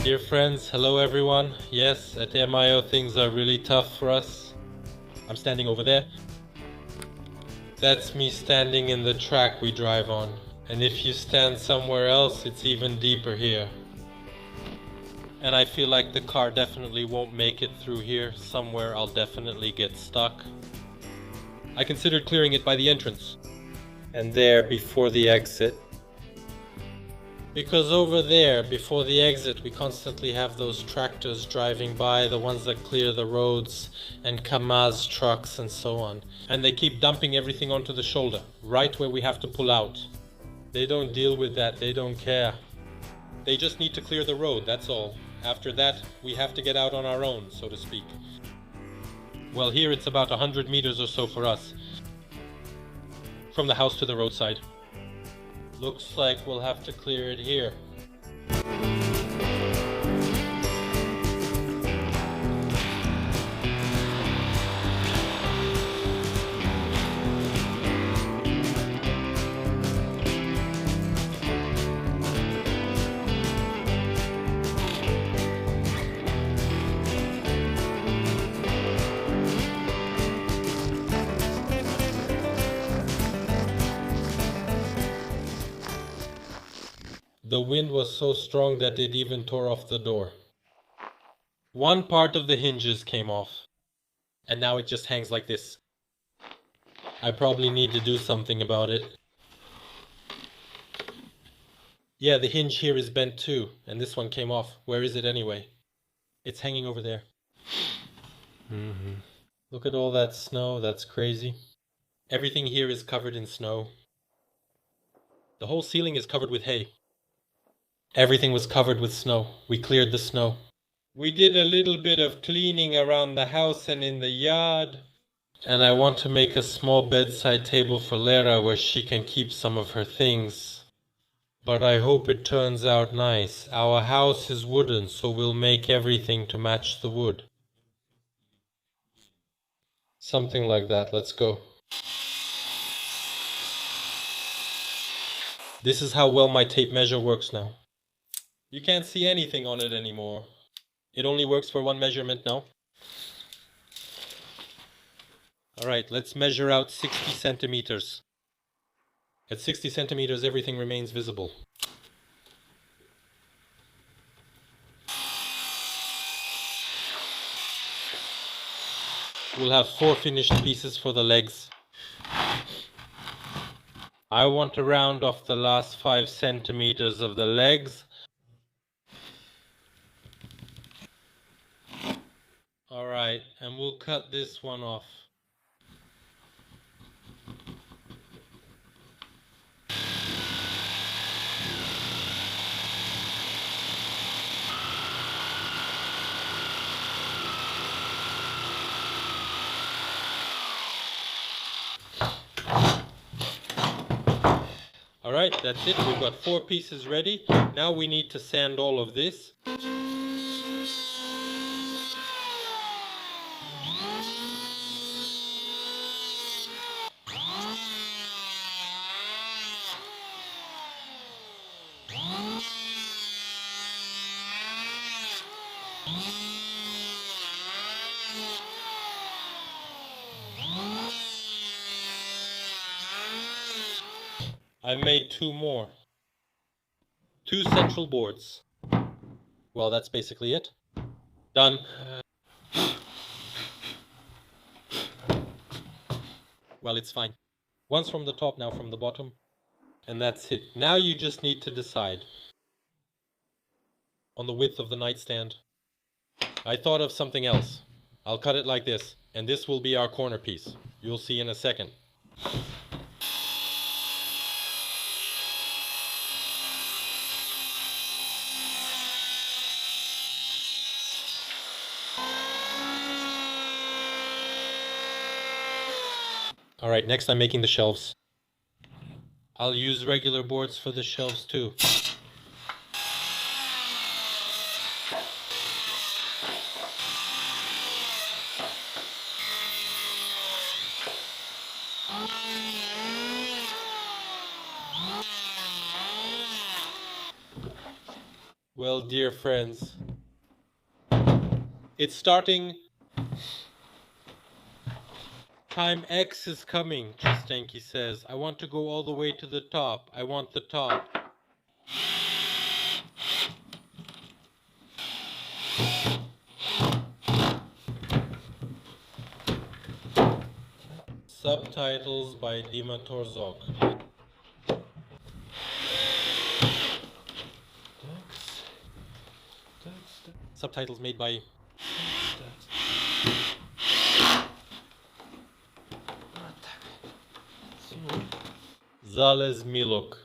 Dear friends, hello everyone. Yes, at MIO things are really tough for us. I'm standing over there. That's me standing in the track we drive on. And if you stand somewhere else, it's even deeper here. And I feel like the car definitely won't make it through here. Somewhere I'll definitely get stuck. I considered clearing it by the entrance. And there, before the exit. Because over there, before the exit, we constantly have those tractors driving by, the ones that clear the roads, and Kamaz trucks and so on. And they keep dumping everything onto the shoulder, right where we have to pull out. They don't deal with that, they don't care. They just need to clear the road, that's all. After that, we have to get out on our own, so to speak. Well, here it's about 100 meters or so for us. From the house to the roadside. Looks like we'll have to clear it here. The wind was so strong that it even tore off the door. One part of the hinges came off, and now it just hangs like this. I probably need to do something about it. Yeah, the hinge here is bent too, and this one came off. Where is it anyway? It's hanging over there. Look at all that snow, that's crazy. Everything here is covered in snow. The whole ceiling is covered with hay. Everything was covered with snow. We cleared the snow. We did a little bit of cleaning around the house and in the yard. And I want to make a small bedside table for Lara where she can keep some of her things. But I hope it turns out nice. Our house is wooden, so we'll make everything to match the wood. Something like that. Let's go. This is how well my tape measure works now. You can't see anything on it anymore. It only works for one measurement now. Alright, let's measure out 60 centimeters. At 60 centimeters, everything remains visible. We'll have 4 finished pieces for the legs. I want to round off the last 5 centimeters of the legs. Alright, and we'll cut this one off. Alright, that's it. We've got 4 pieces ready. Now we need to sand all of this. I made 2 more. 2 central boards. Well, that's basically it. Done. Well, it's fine. Once from the top, now from the bottom. And that's it. Now you just need to decide on the width of the nightstand. I thought of something else. I'll cut it like this, and this will be our corner piece. You'll see in a second. Alright, next I'm making the shelves. I'll use regular boards for the shelves too. Well, dear friends, it's starting. Time X is coming, Tristanky says. I want to go all the way to the top. I want the top. Subtitles by Dima Torzok. Subtitles made by Zales Milok.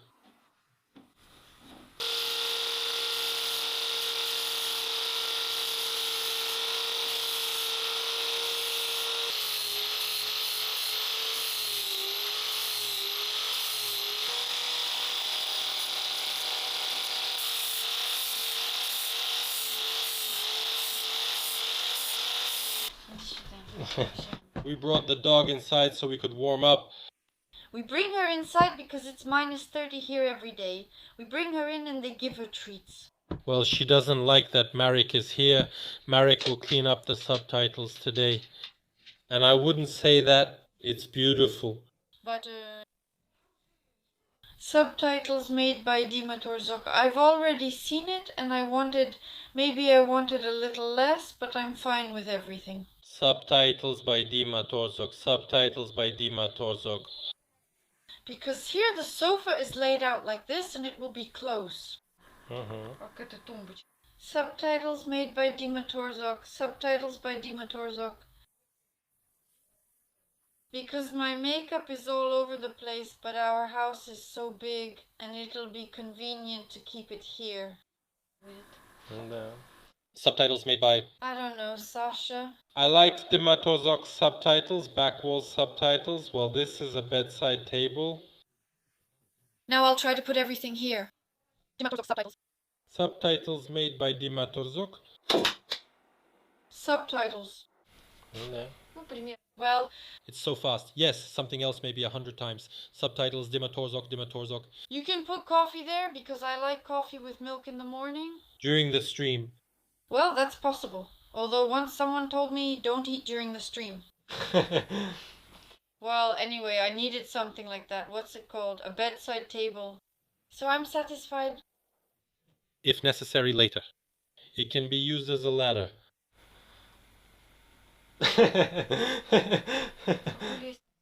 We brought the dog inside so we could warm up. We bring her inside because it's -30 here every day. We bring her in and they give her treats. Well, she doesn't like that Marek is here. Marek will clean up the subtitles today. And I wouldn't say that. It's beautiful. But, Subtitles made by Dima Torzok. I've already seen it and maybe I wanted a little less, but I'm fine with everything. Subtitles by Dima Torzok. Subtitles by Dima Torzok. Because here the sofa is laid out like this and it will be close. Subtitles made by Dima Torzok. Subtitles by Dima Torzok. Because my makeup is all over the place, but our house is so big and it'll be convenient to keep it here. No. Subtitles made by... I don't know, Sasha. I liked Dima Torzok's subtitles, backwall subtitles. Well, this is a bedside table. Now I'll try to put everything here. Dima Torzok subtitles. Subtitles made by Dima Torzok. Subtitles. No. Well, it's so fast. Yes, something else maybe 100 times. Subtitles, Dima Torzok, Dima Torzok. You can put coffee there because I like coffee with milk in the morning. During the stream. Well, that's possible. Although once someone told me don't eat during the stream. Well, anyway, I needed something like that. What's it called? A bedside table. So I'm satisfied. If necessary, later. It can be used as a ladder.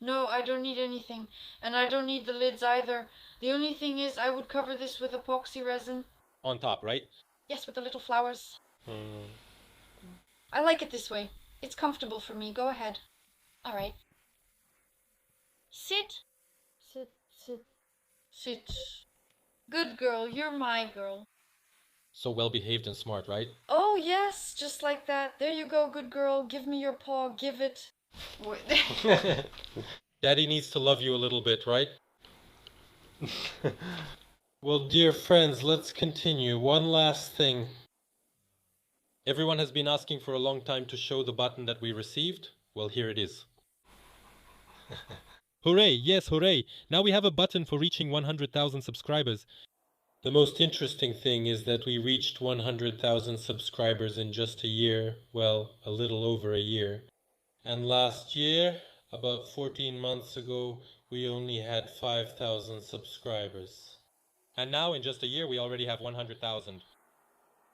No, I don't need anything. And I don't need the lids either. The only thing is I would cover this with epoxy resin. On top, right? Yes, with the little flowers. I like it this way. It's comfortable for me. Go ahead. All right. Sit. Sit, sit, sit. Good girl, you're my girl. So well behaved and smart, right? Oh, yes, just like that. There you go, good girl. Give me your paw. Give it. Daddy needs to love you a little bit, right? Well, dear friends, let's continue. One last thing. Everyone has been asking for a long time to show the button that we received. Well, here it is. Hooray! Yes, hooray! Now we have a button for reaching 100,000 subscribers. The most interesting thing is that we reached 100,000 subscribers in just a year. Well, a little over a year. And last year, about 14 months ago, we only had 5,000 subscribers. And now, in just a year, we already have 100,000.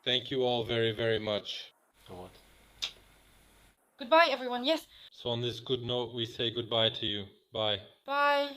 Thank you all very, very much. What? Goodbye, everyone. Yes. So on this good note, we say goodbye to you. Bye. Bye.